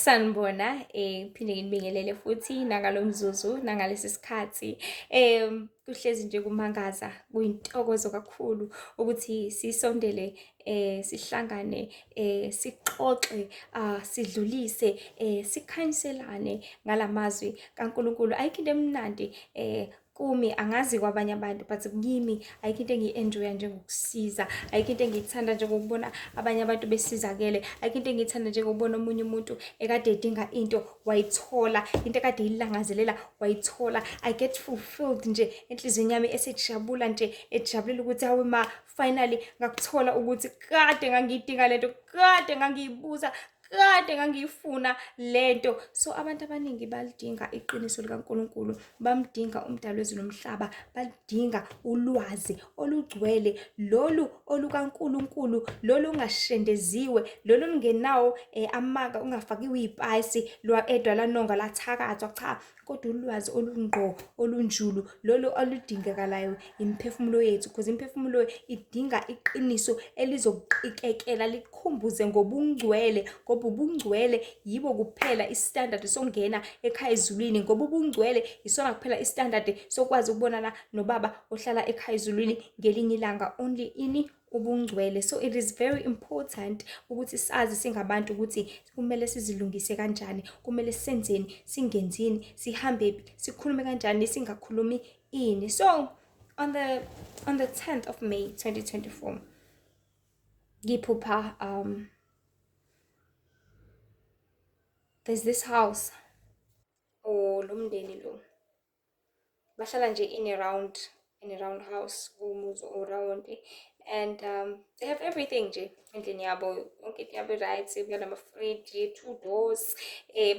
Sanibona, phinde nginibingelele futhi nangalo mzuzu nangalesi sikhathi. Kuhlezi nje kumangaza, kuyintokozo kakhulu ukuthi sisondele sihlangane sixoxe, sidlulise, sikhanyiselane ngalamazwi kaNkulunkulu. Ayikho into emnandi kumi, angazi kwabanye abantu, but kimi ayikho into engiyi-enjoy-a njengokusiza, ayikho into engiyithanda njengokubona abanye abantu besizakele, ayikho into engiyithanda njengokubona omunye umuntu ekade edinga into wayithola, into ekade eyilangazelela wayithola. I get fulfilled nje enhliziyweni yami esejabula nje, ejabulela ukuthi hawe ma finally ngakuthola ukuthi kade ngangiyidinga lento, kade ngangiyibuza, kade ngangiyifuna lento. So abantu abaningi balidinga iqiniso likaNkulunkulu, bamdinga umdali wezulu nomhlaba, balidinga ulwazi olugcwele, lolu olukaNkulunkulu, lolu ongashendeziwe, lolu olungenawo amanga, ungafakiwe iy'payisi, lwa-edwa lanonga lathakathwa, cha, kodwa ulwazi olungqo, olunjulu, lolu oludingekalayo imiphefumulo yethu, because imiphefumulo idinga iqiniso elizoqikekela likhumbuze ngobungcwele, ngoba ubungcwele yibo kuphela istandard sokungena ekhaya ezulwini, ngoba ubungcwele isona kuphela istandard sokwazi ukubonana nobaba ohlala ekhaya ezulwini ngelinye ilanga, only ini ubungcwele. So it is very important ukuthi sazi singabantu ukuthi kumele sizilungise kanjani, kumele senzeni, singenzini, sihambephi, sikhulume kanjani, singakhulumi ini. So on the 10th of May 2024 ngiphupha there's this house, lo mndeni lo bahlala nje in a round house, umuzi o-round, and they have everything nje endlini yabo, yonke into yabo right, banama-fridge, 2 doors,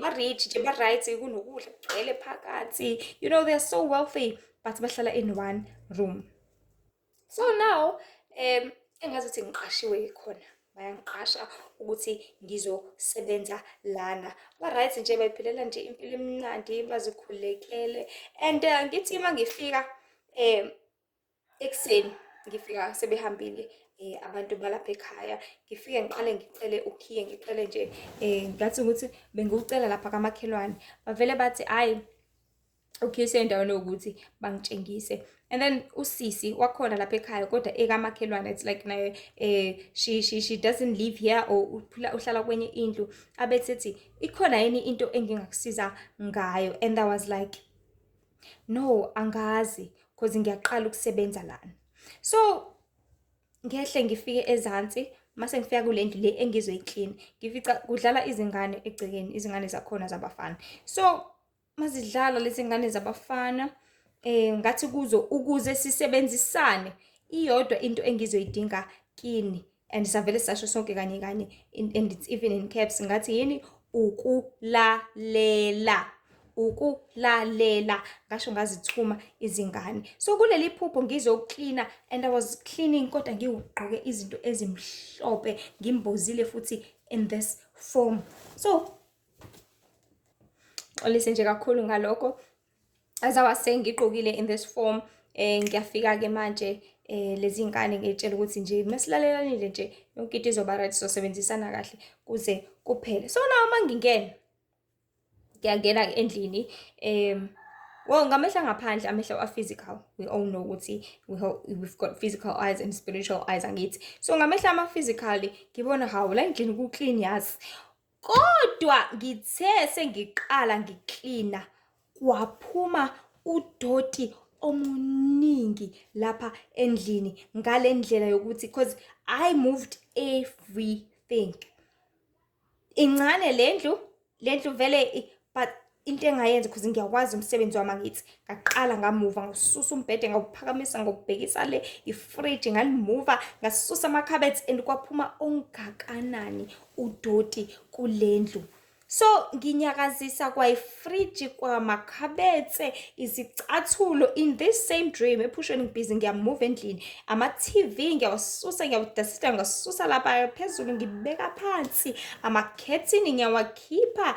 ba-rich nje, ba-right, kunokudla kugcwele phakathi, you know, they're so wealthy, but bahlala in one room. So now engazuthi ngiqashiwe khona, bayangiqasha ukuthi ngizosebenza lana. Ba-right nje, bayiphilela nje impilo emnandi, bazikhulekele, and ngithi uma ngifika ekuseni, ngifika sebehambile abantu balapha ekhaya, ngifike ngiqale ngicele ukhiye, ngicele nje ngathi ukuthi bengiwucela lapha kamakhelwane, bavele bathi hhayi ukhiye usendaweni yokuthi bangitshengise. And then usisi wakhona lapha ekhaya kodwa ekamakhelwane, it's like naye she doesn't live here, or uhlala kwenye indlu, abethethi ikhona yini into engingakusiza ngayo. And I was like, no, angazi, cause ngiyaqala ukusebenza lana. So ngehle ngifike ezansi, mase ngifika kule ndlu le engizoyiklina, ngifica kudlala izingane egcekeni, izingane zakhona zabafana. So mazidlala lezi ngane zabafana, ngathi kuzo ukuze sisebenzisane, iyodwa into engizoyidinga kini, and savele sasho sonke kanye kanye, and it's even in caps, ngathi yini? Ukulalela, ngasho ngazithuma izingane. So kuleli phupho ngizoklina, and I was cleaning kodwa ngiwugqoke izinto ezimhlophe, ngimbozile futhi in this form. So olise nje kakhulu ngalokho, as I was saying, ngigqokile in this form, ngiyafika-ke manje lezi ngane ngiy'tshela ukuthi nje masilalelane nje yonke into izoba right, sizosebenzisana kahle kuze kuphele. So now uma ngiyangena endlini, well, ngamehla ngaphandle, amehlo a-physical, we all know ukuthi we've got physical eyes and spiritual eyes, angithi. So ngamehla ama-physically ngibona hawu la endlini ku-clean yazi, kodwa ngithe sengiqala ngiklina, kwaphuma udoti omuningi lapha endlini, ngale ndlela yokuthi, cause I moved everything. Incane le ndlu vele, but into engayenza cause ngiyakwazi umsebenzi wami, angithi ngaqala ngamuva, ngasusa umbhede ngawuphakamisa, ngawubhekisa le ifridge, ngalimuva, ngasusa amakhabethe, and kwaphuma ongakanani udoti kule ndlu. So nginyakazisa kwayifridge, kwamakhabethe, izicathulo in this same dream, ephushweni ngibhizi ngiyamuva endlini, ama-TV ngiyawasusa, ngiyawudasisa, ngasusa lapha phezulu ngibeka phansi, amakhethini ngiyawakhipha,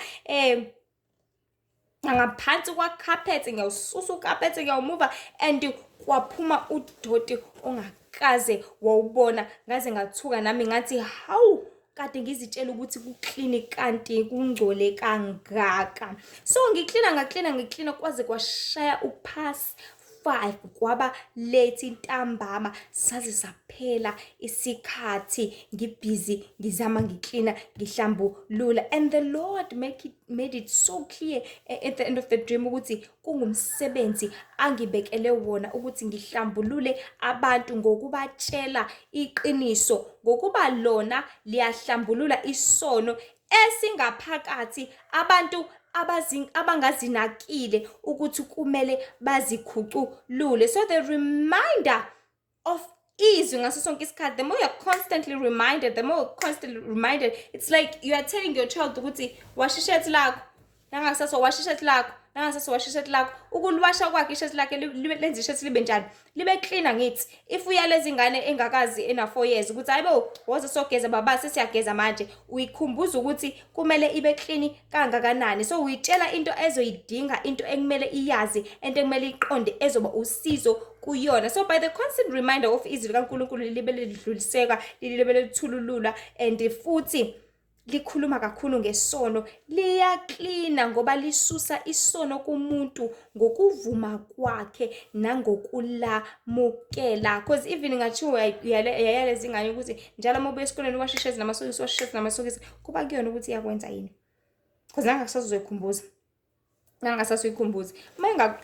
ngaphansi kwakhaphethe ngiyawususa ukhaphethe, ngiyawumuva, and kwaphuma udoti ongakaze wawubona, ngaze ngathuka nami ngathi hawu, kade ngizitshela ukuthi ku-clean kanti kungcole kangaka. So ngiklina kwaze kwashaya uphasi 5 kwaba late ntambama saze saphela isikhathi ngibhizi ngizama ngiklina ngihlambulula, and the Lord made it so clear at the end of the dream ukuthi kungumsebenzi angibekele wona ukuthi ngihlambulule abantu ngokubatshela iqiniso, ngokuba lona liyahlambulula isono esingaphakathi abantu abangazinakile ukuthi kumele bazikhuculule. So the reminder of izwi ngaso sonke isikhathi, the more you're constantly reminded, it's like you are telling your child ukuthi washa ishethi lakho, nangasaso washa ishethi lakho, nangasaso washa ishethi lakho. Ukuliwasha kwakhe ishethi lakhe lenza ishethi libe njani, libe clean ngithi. If uyalezi ingane engakazi ena 4 years ukuthi hayibo woze sogeza baba sesiyageza manje, uyikhumbuza ukuthi kumele ibe clean kangakanani. So uyitshela into ezoyidinga, into ekumele iyazi, into ekumele iqonde ezoba usizo kuyona. So by the constant reminder of izwi likaNkulunkulu libe lidluliseka, libe lithululula, and futhi likhuluma kakhulu ngesono, liyaklina ngoba lisusa isono kumuntu ngokuvuma kwakhe nangokulamukela. Because even ngathiwa uyayalezi ingane ukuthi njalo uma ubuya esikoleni washa ishethi namasokisi, washa ishethi namasokisi, kuba kuyona ukuthi iyakwenza yini, because nangasazoyikhumbuza.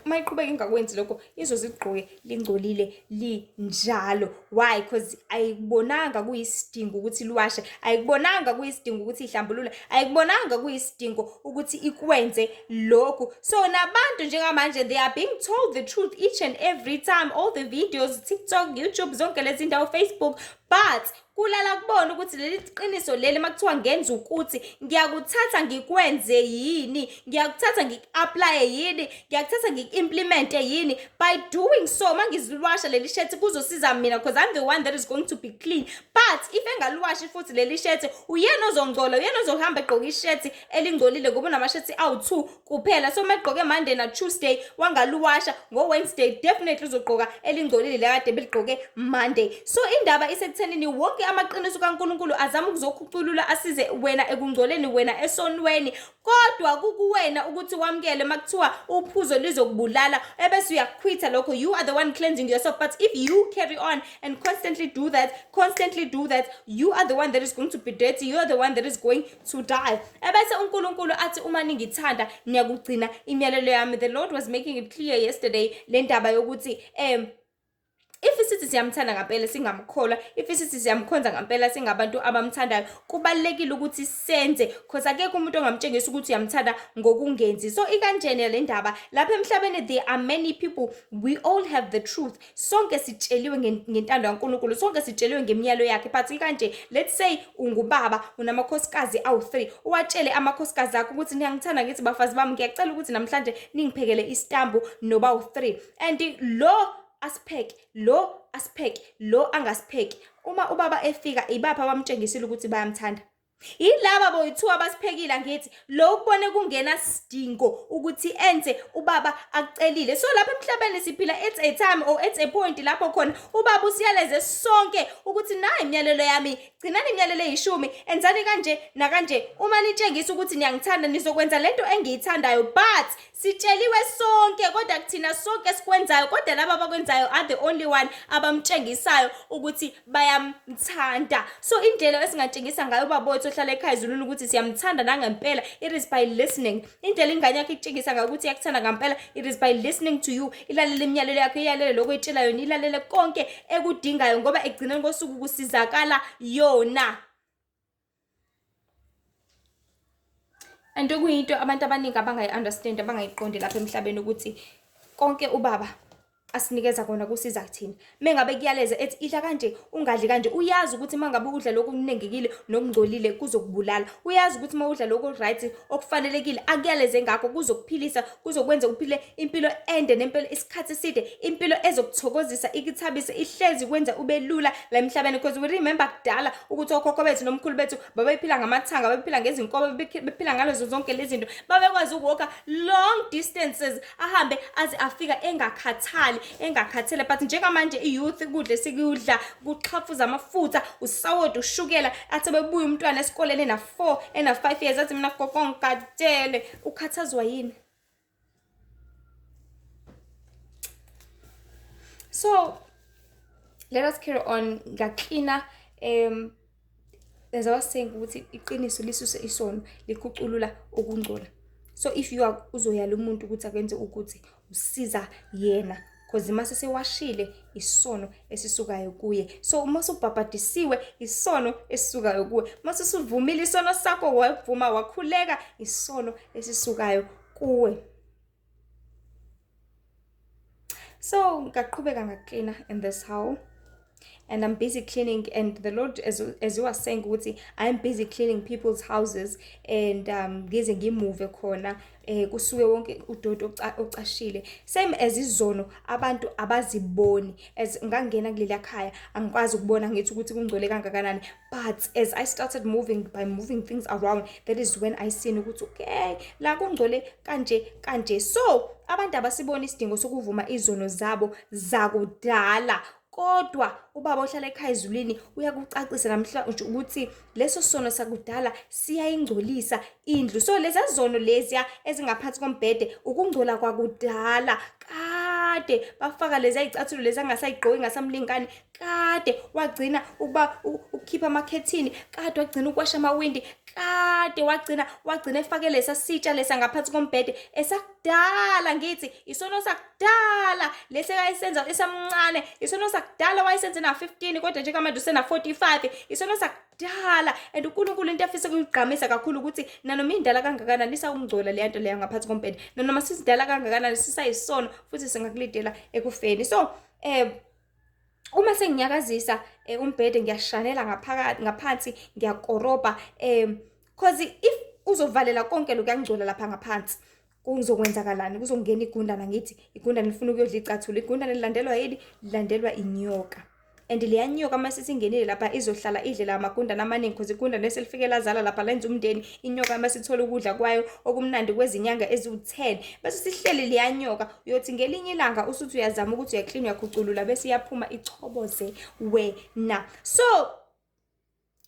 Mayiqhubeka ingakwenzi lokho, izozigqoke lingcolile linjalo. Why? Because ayikubonanga kuyisidingo ukuthi liwashe, ayikubonanga kuyisidingo ukuthi ihlambulule, ayikubonanga kuyisidingo ukuthi ikwenze lokhu. So nabantu njengamanje, they are being told the truth each and every time, all the videos, TikTok, YouTube, zonke lezi ndawo, Facebook, but kulala kubona ukuthi leli qiniso leli makuthiwa ngenza ukuthi ngiyakuthatha ngikwenze yini, ngiyakuthatha ngik-apply yini, ngiyakuthatha ngik-implement yini. By doing so mangizilwasha leli shirt kuzosiza mina, because I'm the one that is going to be clean. But if engaliwashi futhi leli shirt, uyena ozongcola, uyena ozohamba egqoka ishirt elingcolile ngoba unama-shirts awu2 kuphela. So magqoke Monday na Tuesday wangaluwasha, ngo Wednesday definitely uzogqoka elingcolile lekade beligqoke Monday. So indaba isekuthenini wonke amaqiniso kaNkulunkulu azama ukuzokhuculula asize wena ekungcoleni, wena esonweni, kodwa kukuwena ukuthi wamkele makuthiwa uphuzo lizokubulala ebese uyaquita lokho. You are the one cleansing yourself. But if you carry on and constantly do that, you are the one that is going to be dirty, you are the one that is going to die. Ebese uNkulunkulu athi uma ningithanda niyakugcina imiyalelo yami. The Lord was making it clear yesterday le ndaba yokuthi if isithi siyamthanda ngempela singamkholwa, if isithi siyamkhonza ngempela singabantu abamthandayo, kubalekile ukuthi senze, because akekho umuntu ongamtshengisa ukuthi uyamthanda ngokungenzi. So ikanjene le ndaba lapha emhlabeni, there are many people, we all have the truth. Sonke sitsheliwe ngentando kaNkulunkulu, sonke sitsheliwe ngemiyalo yakhe. But ikanje, let's say ungubaba unamakhosikazi awu3, uwatshele amakhosikazi akho ukuthi ngiyangithanda ngithi bafazi bami ngiyacela ukuthi namhlanje ningiphekele istambu noba u3, and lo angasipheki. Uma ubaba efika ibapha bamtshengisile ukuthi bayamthanda, yilaba boyi2 abasiphekile ngithi lo ukubone kungena sidingo ukuthi enze ubaba akucelile. So lapha emhlabeni siphila at a time or at a point lapho khona ubaba usiyaleze sonke ukuthi nayi imiyalelo yami, gcinani imiyalelo eyishumi, enzani kanje nakanje. Uma nitshengisa ukuthi niyangithanda nizokwenza lento engiyithandayo. But sitsheliwe sonke, kodwa kuthina sonke sikwenzayo, kodwa laba abakwenzayo are the only one abamtshengisayo ukuthi bayamthanda. So indlela esingatshengisa ngayo ubaba wethu ohlala ekhaya ezulwini ukuthi siyamthanda nangempela, it is by listening. Indlela ingane yakhe itshengisa ngayo ukuthi yakuthanda ngempela, it is by listening to you. Ilalele imiyalelo yakhe, ilalele lokho etshelayo, ilalele konke ekudingayo, ngoba egcineni kosuku kusizakala yona. And okuyinto abantu abaningi abangayi-understand, abangayiqondi lapha emhlabeni ukuthi konke ubaba asinikeza kona kusiza kuthina. Mengabe kuyaleza ethi idla kanje ungadli kanje, uyazi ukuthi mangabe udla lokho kunengekile nokungcolile kuzokubulala. Uyazi ukuthi mawudla lokho right okufanelekile akuyaleze ngakho kuzokuphilisa, kuzokwenza uphile impilo ende nempilo isikhathi eside, impilo ezokuthokozisa, ikithabise, ihlezi kwenza ube lula la emhlabeni. Because we remember kudala ukuthi okhokho bethu nomkhulu bethu babephila ngamathanga, babephila ngezinkomo, bephila ngalezo zonke lezi zinto, babekwazi ukuwalka long distances, ahambe aze afika engakhathali imali engakhathele. But njengamanje i-youth kudle sikudla kuqhafuza amafutha, usawoti, ushukela, athi bebuya umntwana esikoleni ena-4 ena-5 years athi mina gogo ngigadele. Ukhathazwa yini? So let us carry on. Ngaklina as I was saying ukuthi iqiniso lisuse isono likhuculula ukungcola. So if you are uzoyala umuntu ukuthi akwenze ukuthi usiza yena, because mase sewashile isono esisukayo kuye. So uma usubhabhadisiwe isono esisukayo kuwe, mase usuvumile isono sakho, wavuma wakhuleka, isono esisukayo kuwe. So ngaqhubeka ngaklina in this house. And I'm busy cleaning, and the Lord, as you were saying, I'm busy cleaning people's houses, and ngize ngimuve khona kusuke wonke udodo ocashile. Same as izono abantu abaziboni, as ngangena kuleli khaya angikwazi ukubona ngithi ukuthi kungcole kangakanani, but as I started moving things around, that is when I seen ukuthi okay la kungcole kanje. So abantu abasibona isidingo sokuvuma izono zabo zakudala. Kodwa ubaba ohlala ekhaya ezulwini uyakucacisa namhlanje ukuthi leso sono sakudala siyayingcolisa indlu. So lezi zono leziya ezingaphansi kombhede ukungcola kwakudala kade bafaka lezi ayicathulo lezi angasayigqoki ngasamlingani, kade wagcina ukuba ukukhipha amakhethini, kade wagcina ukwasha amawindi, kade wagcina efake lesa sitsha lesa ngaphansi kombhede esakudala. Ngithi isono sakudala lesi kayisenza esamncane, isono sakudala wayesenze na 15 kodwa nje kamanje usena 45, isono sakudala. And uNkulunkulu into afisa ukugqamisa kakhulu ukuthi nanoma indala kangakanani isawungcola le nto leya ngaphansi kombhede, nanoma sisidala kangakanani sisayisono futhi singakulidela ekufeni. So uma senginyakazisa umbhede ngiyashanela ngaphansi ngiyakoroba, because if uzovalela konke lokuyangcola lapha ngaphansi kuzokwenzakalani? Kuzongena igundana. Ngithi igundana lifuna ukuyodla icathulo, igundana lilandelwa yini? Lilandelwa inyoka. And leya nyoka mase singenile lapha izohlala idle la magundana amaningi, because igundana eselifike lazala lapha lenza umndeni. Inyoka mase ithola ukudla kwayo okumnandi kwezinyanga eziwu10, bese sihleli leya nyoka uyothi ngelinye ilanga usuthi uyazama ukuthi uyaklina uyakhuculula bese iyaphuma ichoboze wena. So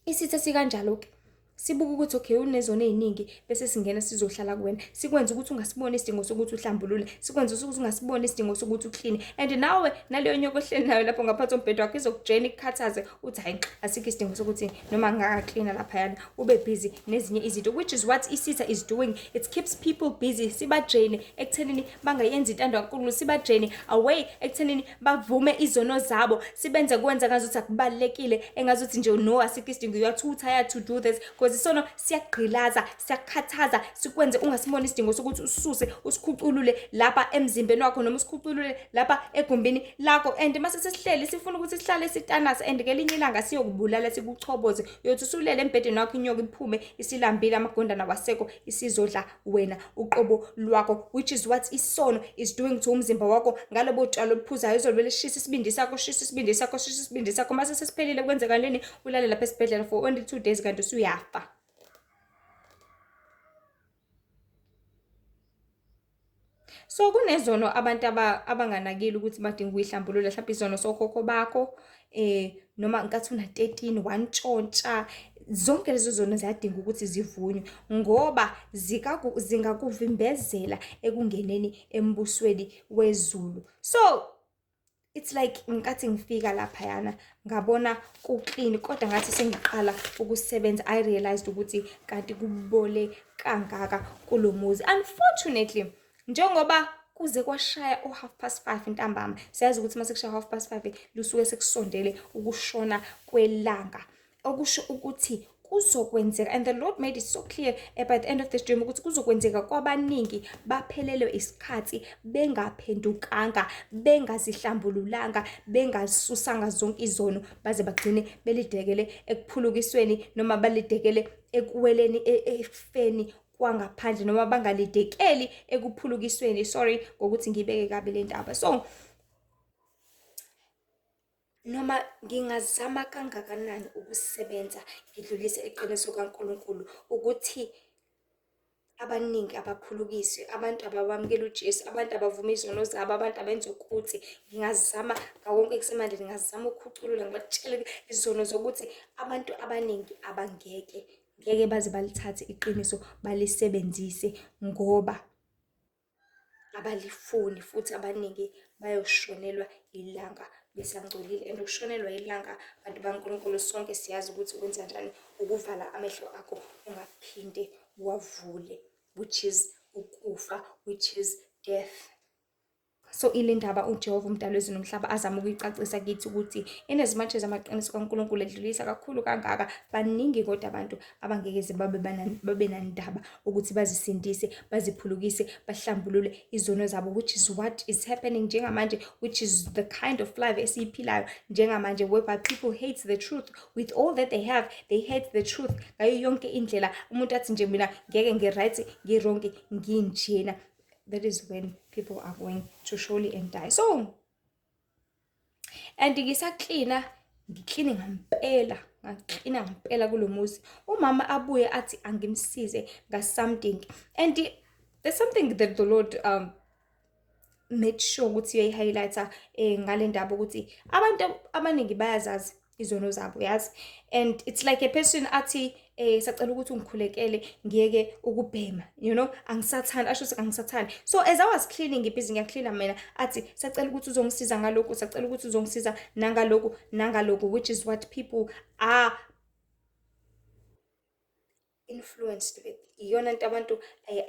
isitha sikanjalo ke sibuka ukuthi okay unezono eziningi bese singena sizohlala kuwena, sikwenza ukuthi ungasiboni isidingo sokuthi uhlambulule, sikwenza ukuthi ungasiboni isidingo sokuthi uclean. And nawe naleyo nyoka ohleli nayo lapho ngaphansi kombhede wakho izokujena ikukhathaze uthi hayi asikho isidingo sokuthi noma ngingakacleana lapha yana, ube busy nezinye izinto, which is what isitha is doing. It keeps people busy, sibajene ekuthenini bangayenzi intando kaNkulunkulu, sibajene away ekuthenini bavume izono zabo, sibenze kwenza ngazuthi akubalekile, engazuthi nje no asikho isidingo, you are too tired to do this. Isono siyagqilaza, siyakhathaza, sikwenze ungasiboni isidingo sokuthi ususe usikhuculule lapha emzimbeni wakho noma usikhuculule lapha egumbini lakho. And mase sesihleli sifuna ukuthi sihlale sitanasa, and ngelinye ilanga siyokubulala sikuchoboze, uyothi usulele embhedeni wakho inyoka iphume isilambile amagundana wasekho isizodla wena uqobo lwakho, which is what isono is doing to umzimba wakho. Ngalobo tshalo oluphuzayo izolwele lishisa isibindi sakho, shisa isibindi sakho, shisa isibindi sakho, mase sesiphelile kwenzeka leni ulale lapha esibhedlela for only 2 days kanti usuyafa. So kunezono abantu abanganakile ukuthi badinga ukuyihlambulula, mhlawumbe izono sokhokho bakho noma nkathi una 13 wantshontsha. Zonke lezo zono ziyadinga ukuthi zivunywe ngoba zingakuvimbezela ekungeneni embusweni wezulu. So it's like nkathi ngifika lapha yana ngabona kuclean kodwa ngathi sengiqala ukusebenza I realized ukuthi kanti kubole kangaka kulomuzi. Unfortunately njengoba kuze kwashaya o5:30 ntambama, siyazi ukuthi mase kushaya 5:30 lusuke sekusondele ukushona kwelanga, okusho ukuthi kuzokwenzeka, and the Lord made it so clear by the end of this dream ukuthi kuzokwenzeka kwabaningi baphelelwe isikhathi bengaphendukanga, bengazihlambululanga, bengasusanga zonke izono baze bagcine belidekele ekuphulukisweni noma balidekele ekuweleni efeni kwangaphandle noma bangalidekeli ekuphulukisweni. Sorry ngokuthi ngibeke kabi le ndaba. So noma ngingazama kangakanani ukusebenza ngidlulise iqiniso kaNkulunkulu ukuthi abaningi abaphulukiswe, abantu ababamukela uJesu, abantu abavuma izono zabo, abantu abenza ukuthi ngingazama ngawonke kusemandla, ngingazama ukukhuculula ngibatshele izono zokuthi abantu abaningi ngeke baze balithathe iqiniso balisebenzise ngoba abalifuni, futhi abaningi bayoshonelwa ilanga besangcolile. And ukushonelwa ilanga, bantu baNkulunkulu, sonke siyazi ukuthi kwenza njani, ukuvala amehlo akho ungaphinde wavule, which is ukufa, which is death. So ile ndaba uJehova umdali wezulu nomhlaba azama ukuyicacisa kithi ukuthi in as much as amaqiniso kaNkulunkulu edlulisa kakhulu kangaka, baningi kodwa abantu abangekeze babe nandaba ukuthi bazisindise, baziphulukise, bahlambulule izono zabo, which is what is happening njengamanje, which is the kind of life esiyiphilayo njengamanje, whereby people hate the truth with all that they have. They hate the truth ngayo yonke indlela. Umuntu athi nje mina ngeke ngi-right, ngi-wrong, nginjena. That is when people are going to surely and die. So, and ngiklina ngampela kulo muzi. Umama abuye athi angimsize something. And there's something that the Lord made sure ukuthi uyayi-highlighter ngale ndaba ukuthi abantu abaningi bayazazi izono zabo, yazi. And it's like a person athi sacela ukuthi ungikhulekele ngiyeke ukubhema, angisathani, asho ukuthi angisathani. So as I was cleaning ibhizi, ngiyaklina mina, athi sacela ukuthi uzongisiza ngalokhu, sacela ukuthi uzongisiza nangalokhu, which is what people are influenced with. Iyona nto abantu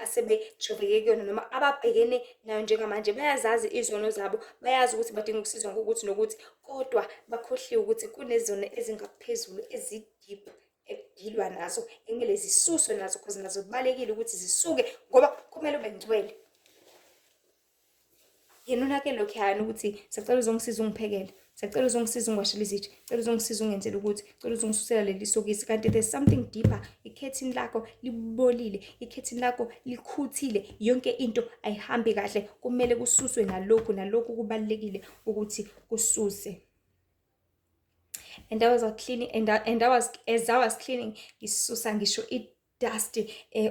asebejoveke kuyona noma ababhekene nayo njengamanje. Bayazazi izono zabo, bayazi ukuthi badinga ukusizwa ngokuthi nokuthi, kodwa bakhohliwe ukuthi kunezono ezingaphezulu ezi-deep ekudilwa nazo, ekumele zisuswe nazo, because nazo kubalekile ukuthi zisuke ngoba kumele ube ngcwele. Yena unake lokhuyana ukuthi sacela uzongisiza ungiphekele, sacela uzongisiza ungwashele izitsha, cela uzongisiza ungenzele ukuthi, cela uzongisusela leli sokisi. Kanti there's something deeper. Ikhethini lakho libolile, ikhethini lakho likhuthile, yonke into ayihambi kahle, kumele kususwe nalokhu kubalekile ukuthi kususe. And I was cleaning, as I was cleaning, ngisusa ngisho dust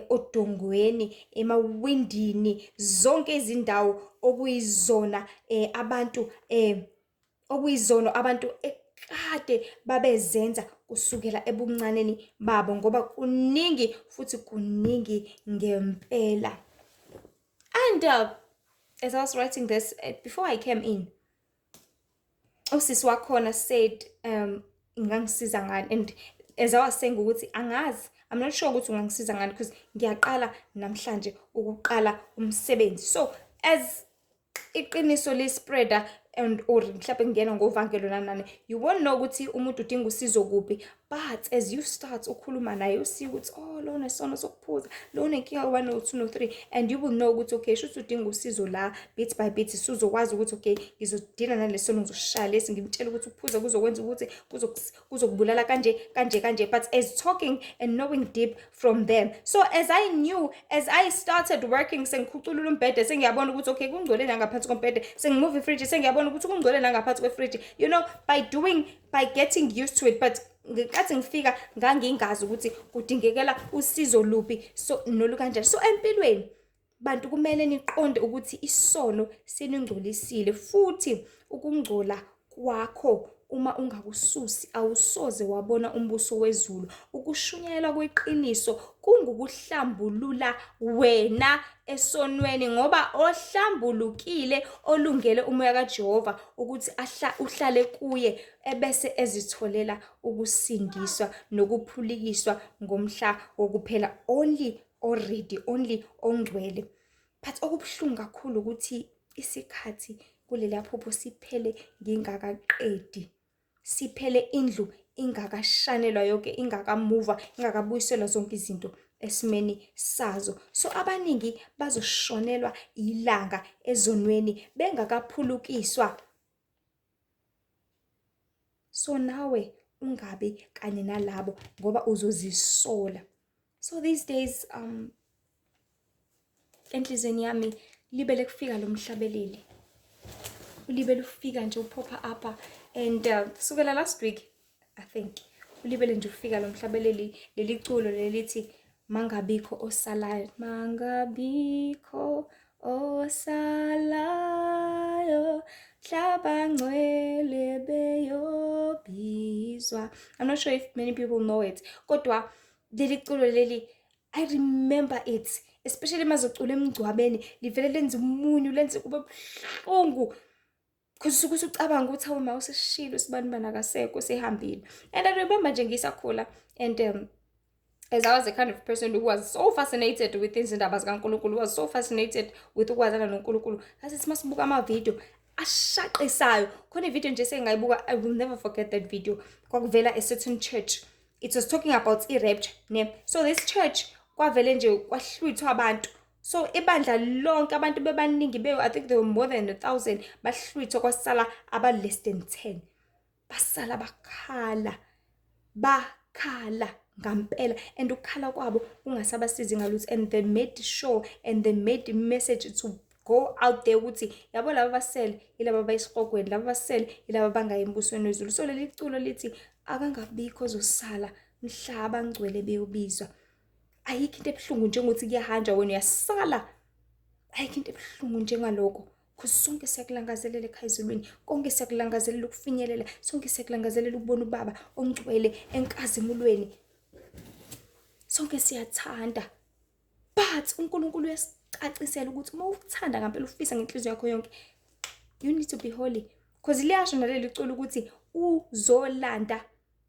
odongweni, emawindini, zonke izindawo okuyizona abantu ekade babezenza kusukela ebuncaneni babo, ngoba kuningi futhi kuningi ngempela. And as I was writing this, before I came in, usisi wakhona said ingangisiza ngani. And as I was saying ukuthi angazi, I'm not sure ukuthi ungangisiza ngani, because ngiyaqala namhlanje ukuqala umsebenzi. So as iqiniso li-spreader or mhlawumbe ngena ngovangelo nanani, you won't know ukuthi umuntu udinga usizo kuphi, but as you start ukhuluma naye, usiye ukuthi lo unesono sokuphuza, lo unenkinga 1 no 2 no 3, and you will know ukuthi okay, shuthi udinga usizo la bit by bit. Usuzokwazi ukuthi okay, ngizodila nalesono, ngizoshaya lesi, ngimtshela ukuthi ukuphuza kuzokwenza ukuthi kuzokubulala kanje, but as talking and knowing deep from them. So as I knew, as I started working, sengikhuculula umbhede, sengiyabona ukuthi okay, kungcole nangaphansi kombhede, sengimove ifridge, sengiyabona ukuthi kungcole nangaphansi kwefridge, by getting used to it. But ngenkathi ngifika ngangingazi ukuthi kudingekela usizo luphi, so nolukanjani. So empilweni bantu kumele niqonde ukuthi isono seningcolisile, futhi ukungcola kwakho uma ungakususi awusoze wabona umbuso wezulu. Ukushunyelwa kweqiniso kungukuhlambulula wena esonweni, ngoba ohlambulukile olungele umoya kaJehova ukuthi uhlale kuye, ebese ezitholela ukusindiswa nokuphulikiswa ngomhla wokuphela, only ongcwele. But okubuhlungu kakhulu ukuthi isikhathi kulela phupho siphele ngingakaqedi, siphele indlu ingakashanelwa yonke, ingakamuva, ingakabuyiselwa zonke izinto esimeni sazo. So abaningi bazoshonelwa ilanga ezonweni bengakaphulukiswa. So nawe ungabi kanye nalabo, ngoba uzozisola. So these days enhlizweni yami libele kufika lo mhlabeleli, ulibele ufika nje uphopha upper. And kusukela last week I think ulibele nje ufika lo mhlabeleli, leli culo lelithi mangabikho osalayo, mangabikho osalayo, mhlaba ngcwele beyobizwa. I'm not sure if many people know it, kodwa leli culo leli, I remember it, especially mazocula emgcwabeni, livele lenze umunyu, lenze kube buhlungu. Because usuke usucabanga ukuthi hawu mawuseshilo sibanibani akasekho sehambile. And I remember nje ngisakhula, and as I was the kind of person who was so fascinated with izindaba zikaNkulunkulu, was so fascinated with ukwazana noNkulunkulu, ngasithi masibuka ama-video ashaqisayo. Khona i-video nje sengayibuka, I will never forget that video. Kwakuvela a certain church, it was talking about i-rapture, ne? So this church kwavele nje kwahlwithwa abantu. So ibandla lonke abantu bebaningi I think there were more than 1,000 bahlwithwa, kwasala aba less than 10. Basala bakhala ngampela, and ukukhala kwabo kungasabasizi ngalutho. And they made sure and they made the message to go out there ukuthi yabo laba basele ilaba bayisiqogweni, laba basele ilaba bangayi embusweni wezulu. So leli culo lithi akangabikho ozosala mhlaba ngcwele beyobizwa. Ayikho into ebuhlungu njengokuthi kuyahanjwa wena uyasala. Ayikho into ebuhlungu njengalokho. Because sonke siyakulangazelela ekhaya ezulwini, konke siyakulangazelela ukufinyelela, sonke siyakulangazelela ukubona ubaba ongcwele enkazimulweni. Sonke siyathanda, but uNkulunkulu uyasicacisela ukuthi uma uthanda ngempela ufisa ngenhliziyo yakho yonke, you need to be holy. Because liyasho naleli culo ukuthi uzolanda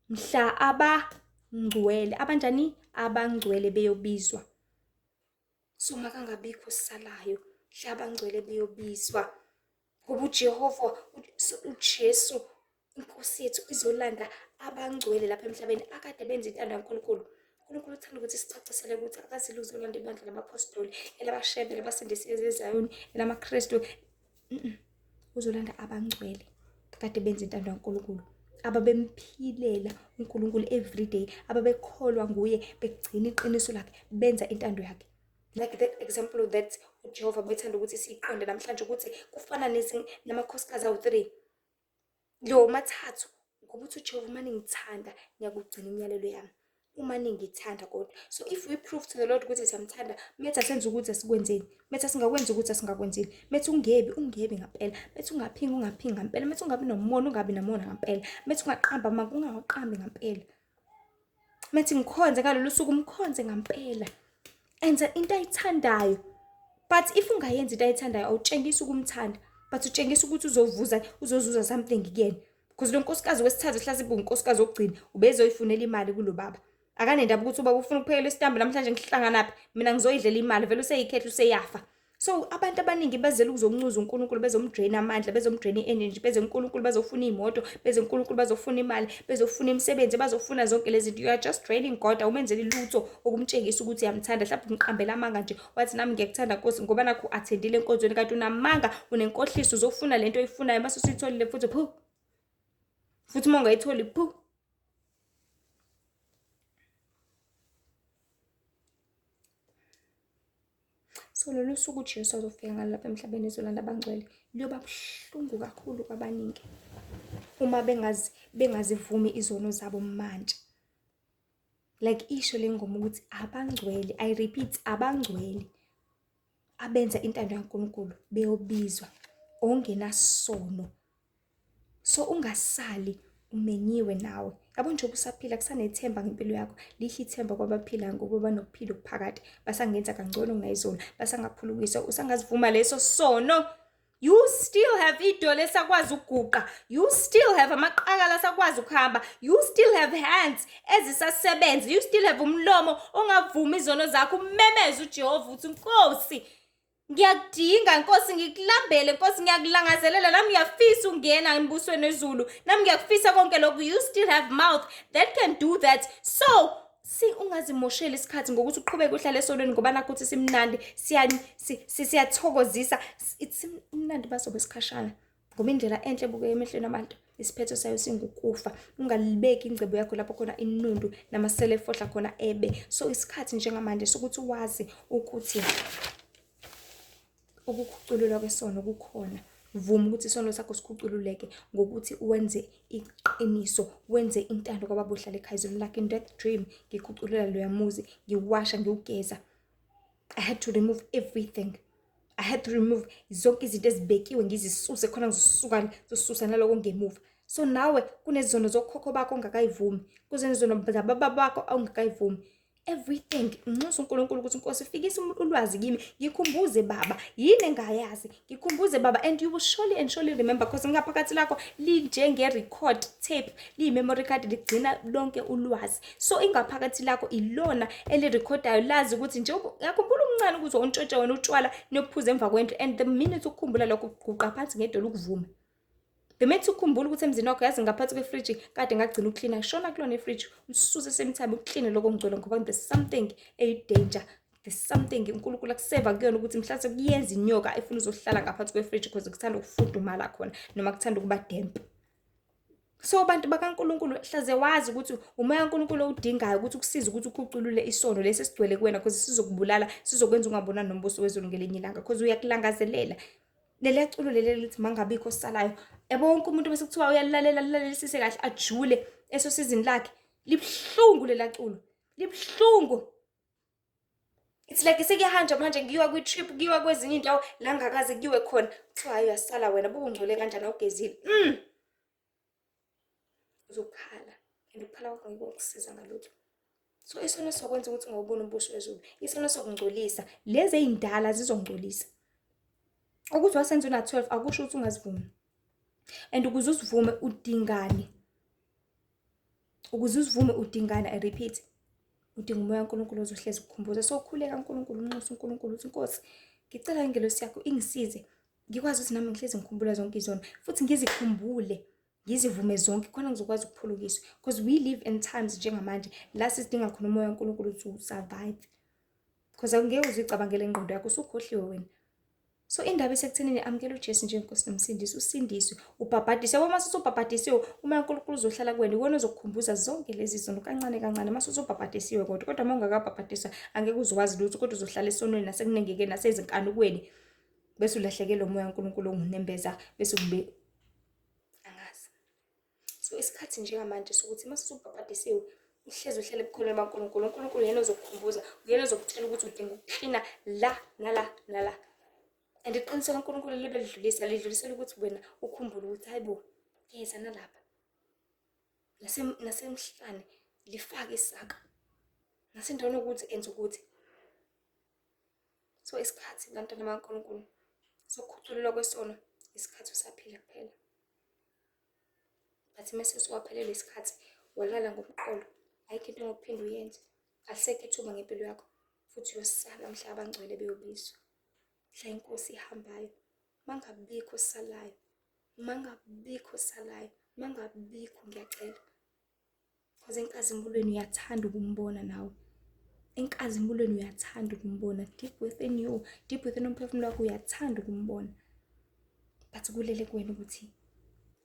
mhla abangcwele, abanjani? Abangcwele beyobizwa. So makangabikho osalayo, mhla abangcwele beyobizwa. Ngoba uJehova, uJesu, inkosi yethu izolanda abangcwele lapha emhlabeni akade benza intando kaNkulunkulu. uNkulunkulu uthanda ukuthi sicacisele ukuthi akazile uzolanda ibandla labapostoli, elabashebe, elabasindisiwe eZayoni, elamaKristu. Uzolanda abangcwele kade benza intando kaNkulunkulu, ababemphilela uNkulunkulu every day, ababekholwa nguye, begcina iqiniso lakhe, benza intando yakhe. Like that example that uJehova bethanda ukuthi siyiqonde namhlanje ukuthi kufana namakhosikazi awu-3. Lo mathathu ngoba uthi uJehova uma ningithanda ngiyakugcina imiyalelo yami. Uma ningithanda kodwa. So if we prove to the Lord ukuthi siyamthanda, methi asenze ukuthi asikwenzeni, methi asingakwenzi ukuthi asingakwenzeli, methi ungebi ngampela, methi ungaphingi ngampela, methi ungabi nomona ngampela, methi ungaqamba ungaqambi ngampela, methi ngikhonze ngalolu suku umkhonze ngampela. Enza into ayithandayo. But if ungayenzi into ayithandayo awutshengisi ukumthanda, but utshengisa ukuthi uzozuza something kuyena. Because lo nkosikazi wesithathu hlazipho unkosikazi ogcina ubezoyifunela imali kulo baba. Akanendaba ukuthi ubaba ufuna ukuphekela isitambu namhlanje ngihlangana naphi, mina ngizoyidlela imali, vele useyikhetha useyafa. So abantu abaningi bezela ukuzomncuza uNkulunkulu, bezomdrain amandla, bezomdrain energy, beze uNkulunkulu bazofuna imoto, beze uNkulunkulu bazofuna imali, bezofuna imisebenzi, bazofuna zonke lezi zinto. You are just draining God. Awumenzeli lutho okumtshengisa ukuthi uyamthanda. Mhlawumbe umqambela amanga nje wathi nami ngiyakuthanda Nkosi ngoba nakho attendile enkonzweni, kanti unamanga, unenkohliso, uzofuna lento oyifunayo mase usitholile futhi futhi uma ungayitholi So lolu suku uJesu azofika ngalo lapha emhlabeni ezolanda abangcwele liyoba buhlungu kakhulu kwabaningi uma bengazivumi izono zabo manje. Like isho le ngoma ukuthi abangcwele, I repeat, abangcwele abenza intando kaNkulunkulu beyobizwa ongenasono. So ungasali umenyiwe nawe. Yabo nje ubusaphila kusanethemba ngempilo yakho. Lihle ithemba kwabaphila ngoba nokuphila okuphakade. Basangenza kangcono kunayizolo, basangaphulukisa, usangazivuma leso sono. You still have idolo esakwazi ukuguqa. You still have amaqakala asakwazi ukuhamba. You still have hands ezisasebenza. You still have umlomo ongavuma izono zakho. Umemeze uJehova uthi Nkosi, ngiyakudinga Nkosi, ngikulambele Nkosi, ngiyakulangazelela, nami ngiyafisa ungena embusweni wezulu, nami ngiyakufisa konke lokho. You still have mouth that can do that. So ungazimosheli isikhathi ngokuthi uqhubeke uhlale esonweni ngoba nakho uthi simnandi, siyathokozisa. Simnandi bazobe sikhashana ngoba indlela enhle buke emehlweni abantu, isiphetho sayo singukufa. Ungalibeki ingcebo yakho lapho khona inundu namasele efohla khona ebe. So isikhathi njengamanje sokuthi wazi ukuthi ukukhucululwa kwesono kukhona, Vuma ukuthi isono sakho sikhucululeke ngokuthi wenze iqiniso, wenze intando kwababa ohlala ekhaya. Izolo like in that dream, ngikhuculula loya muzi, ngiwasha, ngiwugeza. I had to remove everything. I had to remove zonke izinto ezibekiwe ngizisuse khona ngizisusa naloko ngemuva. So nawe kunezizono zokhokho bakho ongakayivumi, kunezizono zababa bakho ongakayivumi. Everything nginxusa uNkulunkulu ukuthi Nkosi fikisa ulwazi kimi, ngikhumbuze baba yini engayazi, ngikhumbuze baba, and you will surely and surely remember, because ngaphakathi lakho linjenge record tape, liyi-memory card, ligcina lonke ulwazi. So ingaphakathi lakho ilona elirekhodayo, lazi ukuthi nje ngiyakhumbula umncane ukuzwa untshontshe wena utshwala niyophuza emva kwendlu, and the minute ukukhumbula lokho uguqa phansi ngedolo ukuvume. The minute ukukhumbula ukuthi emzini wakho yazi ngaphansi kwefriji kade ngagcina uklina, shona kulona ifriji ususe semithambo ukline lokho ngcwele, ngoba there's something eyi-danger, there's something uNkulunkulu akuseva kuyona ukuthi mhlawumbe kuyenza inyoka efuna uzohlala ngaphansi kwefriji because kuthanda ukufudumala khona noma kuthanda ukuba damp. So abantu bakaNkulunkulu hlaze wazi ukuthi umoya kaNkulunkulu udingayo ukuthi ukusiza ukuthi ukhuculule isono lesi esigcwele kuwena, because sizokubulala, sizokwenza ungabona nombuso wezulu ngelinye ilanga, because uyakulangazelela. Leli culo leli lithi mangabikho osalayo. Yabo wonke umuntu bese kuthiwa uyalalelisise kahle ajule eso season lakhe. Libhlungu lela culo. Libhlungu. It's like sekuyahanja manje ngiyiwa kwi-trip, ngiyiwa kwezinye indawo la ngakaze kuyiwe khona. Kuthiwa hayi uyasala wena, buke ungcole kanjani awugezile. Uzokhala. And ukuphala kwakho ngeke kukusiza ngalutho. So isono sokwenza ukuthi ungawubona umbuso wezulu. Isono sokungcolisa. Lezi ezindala zizongcolisa. Ukuthi wasenza una 12 akusho ukuthi ungazivumi. And ukuze usivume udingane. Ukuze usivume udingane, I repeat. Udinga umoya kaNkulunkulu ozohlezi ukukhumbuza. So khuleka uNkulunkulu, unxusa uNkulunkulu uthi Nkosi, ngicela ingelosi yakho ingisize. Ngikwazi ukuthi nami ngihlezi ngikhumbula zonke izono, futhi ngizikhumbule, ngizivume zonke khona ngizokwazi ukuphulukiswa. Because we live in times njengamanje la sidinga khona umoya kaNkulunkulu to survive. Because angeke uzicabangele ingqondo yakho, usukhohliwe wena. So indaba esekuthenini amukela uJesu njengenkosi nomsindisi, usindiswe, ubhabhadiswe. Uma usubhabhadisiwe, umoya kaNkulunkulu uzohlala kuwena, iwona ozokukhumbuza zonke lezi zono kancane kancane. Mase usubhabhadisiwe kodwa uma ungakabhabhadiswa angeke uzokwazi lutho, kodwa uzohlala esonweni nasekunengekeni nasezinkanukweni. Bese ulahlekelwe umoya kaNkulunkulu ongunembeza, bese kube angazi. So isikhathi njengamanje sokuthi mase usubhabhadisiwe uhlezi uhlele ebukhoneni bakaNkulunkulu. uNkulunkulu yena ozokukhumbuza, uyena ozokutshela ukuthi udinga ukuklina la nala nala. And iqiniso kaNkulunkulu libe lidlulisela ukuthi wena ukhumbule ukuthi hayibo geza nalapha. Nasemhlane lifake isaka. Nasendaweni ukuthi enze ukuthi. So isikhathi bantwana bakaNkulunkulu sokukhucululwa kwesono, isikhathi usaphila kuphela. But mase siwaphelele isikhathi walala ngomqolo, ayikho into ongaphinda uyenze. Alisekho ithuba ngempilo yakho, futhi uyosala mhla abangcwele beyobizwa. Mhla inkosi ihambayo, mangabikho osalayo, mangabikho osalayo, mangabikho ngiyacela. Because enkazimbulweni uyathanda ukumbona nawe. Enkazimbulweni uyathanda ukumbona, deep within you, deep within umphefumulo wakho uyathanda ukumbona. But kulele kuwena ukuthi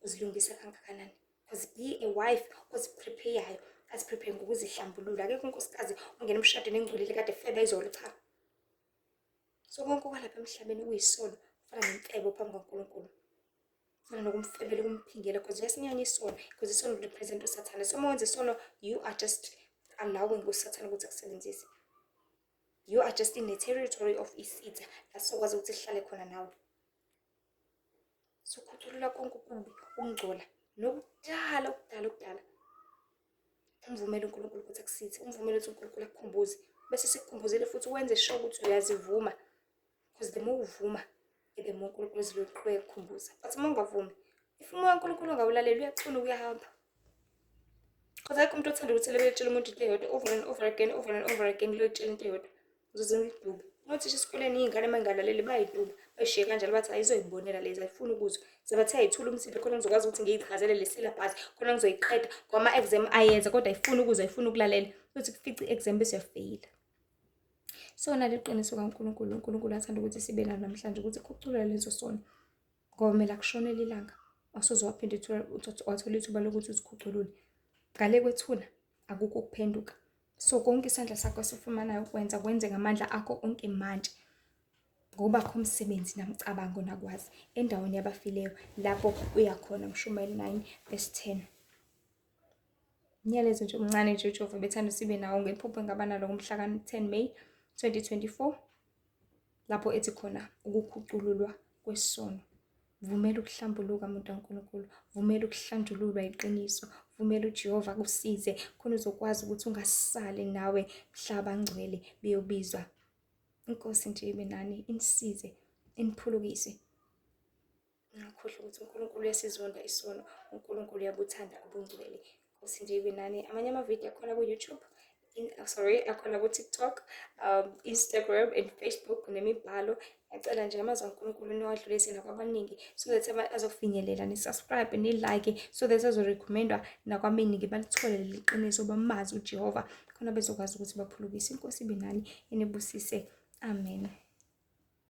uzilungisa kangakanani. Because be a wife oziprepare, aziprepare ngokuzihlambulula. Akekho unkosikazi ongena emshadweni engcolile kade febe izolo, cha. So konke okwalapha emhlabeni kuyisono, kufana nentebo phambi kaNkulunkulu. Kufana nokumfebela, ukumphingela, because uyasinyanya isono, because isono represent uSathane. So uma wenza isono, you are just allowing uSathane ukuthi akusebenzise. You are just in the territory of isitha, la sokwazi ukuthi sihlale khona nawe. So khuculula konke okubi, ukungcola, nokudala. Umvumele uNkulunkulu ukuthi akusithe, umvumele ukuthi uNkulunkulu akukhumbuze. Bese sikukhumbuzele futhi wenze sure ukuthi uyazivuma. Because the more uvuma, the more uNkulunkulu uzoqhubeka ekukhumbuza. But uma ungavumi, if umoya kaNkulunkulu ungawulaleli uyacuna uyahamba. Because akekho umuntu othanda ukuthi lebetshela umuntu into eyodwa over and over again leyotshela into eyodwa. Uzoze uyidube. Nothi esikoleni iy'ngane mangalaleli bayiduba, bayishiye kanjalo bathi ayizoyibonela lezi, ayifuni ukuzwa. Sebathe ayithula umsindo khona ngizokwazi ukuthi ngiyichazele le syllabus, khona ngizoyiqeda kwama-exam ayenza, kodwa ayifuni ukuzwa, ayifuni ukulalela. Kuthi kufica i-exam bese uyafeyila. So nale qiniso kaNkulunkulu, uNkulunkulu athanda ukuthi sibe nalo namhlanje ukuthi khuculule lezo sono. Ngoba kumele akushonele ilanga. Awusoze waphinde wathola ithuba lokuthi uzikhuculule. Ngale kwethuna akukho ukuphenduka. So konke isandla sakho esifumanayo ukwenza kwenze ngamandla akho onke manje. ngokubakho umsebenzi namcabango nakwazi endaweni yabafileyo lapho uyakhona. Mshumayeli 9 verse 10. Umyalezo nje omncane nje uJehova bethanda sibe nawo ngephupho engaba nalo ngomhla ka-10 May 2024, lapho ethi khona ukukhucululwa kwesono. Vumela ukuhlambuluka muntu kaNkulunkulu, vumela ukuhlanjululwa iqiniso, vumela uJehova akusize khona uzokwazi ukuthi ungasali nawe mhlaba ngcwele beyobizwa. Inkosi nje ibe nani, inisize, iniphulukise. Ngakhohlwa ukuthi uNkulunkulu uyasizonda isono, uNkulunkulu uyabuthanda ubungcwele. Inkosi nje ibe nani. Amanye amavidiyo akhona ku-YouTube, akhona ku-TikTok, Instagram and Facebook nemibhalo. Ngiyacela nje amazwi kaNkulunkulu niwadlulise nakwabaningi so that azofinyelela, ni-subscribe, ni-like so that azorekhomendwa nakwabaningi balithole leli qiniso, bamazi uJehova khona bezokwazi ukuthi baphulukise. Inkosi ibe nani, inibusise. Amen.